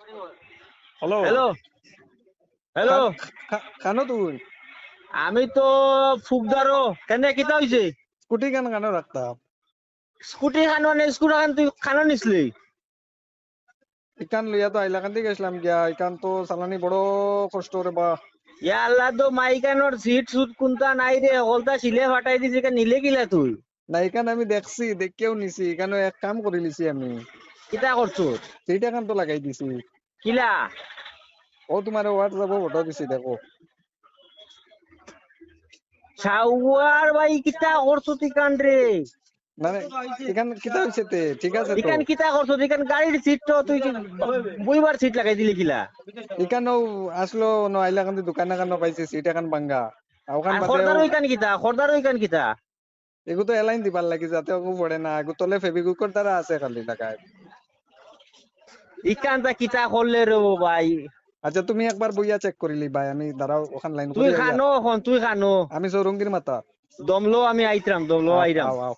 Hello hello hello. কানো তুই আমি তো ফুকদারো কেন কিতা হইছে? স্কুটি কেন কেন রাখতাম স্কুটি খানো নে স্কুটার খান তুই খানো নিসলি? ইকান লইয়া তো আইলাকান্দি গেছিলাম গিয়া ইকান তো চালানি বড় কষ্ট রে বা ইয়া আল্লাহ তো মাইকানোর সিট সুট কোনটা নাই রে, হলতা সিলে ফাটাই দিছে, কেন নিলে কিলা তুই? না ইকান আমি দেখছি দেখেও নিছি ইকানো এক কাম করে লিছি আমি কিতা করছো? সেইটা কান তো লাগাই দিছি কিলা? ও তোমার হোয়াটসঅ্যাপে ফটো দিছি দেখো সাউয়ার ভাই কিতা করছো তুই কান রে? মানে ইকান কিতা হইছে তে ঠিক আছে তো ইকান কিতা করছো? ইকান গাড়ির সিট তো তুই বইবার সিট লাগাই দিলি কিলা? ইকানো আসলো ন আইলাকান্দি দোকানে কান পাইছি সেইটা কান বাঙ্গা ওখান আর বাদেও খরদারও ইকান কিতা? খরদারও ইকান কিতা? এগু তো এলাইন দিবার লাগি যাতে ওগু পড়ে না এগু তলে ফেবিকুইকের দ্বারা আছে খালি লাগায় ইকান তা কিতা করলে রে ও ভাই? আচ্ছা তুমি একবার বইয়া চেক করিলি ভাই আমি দাঁড়াও ওখান লাইন তুই করি আইয়া খানো এখন তুই খানো। আমি চৌরঙ্গীর মাথা দমলো আমি আইতরাম, দমলো আও আইরাম। আও আও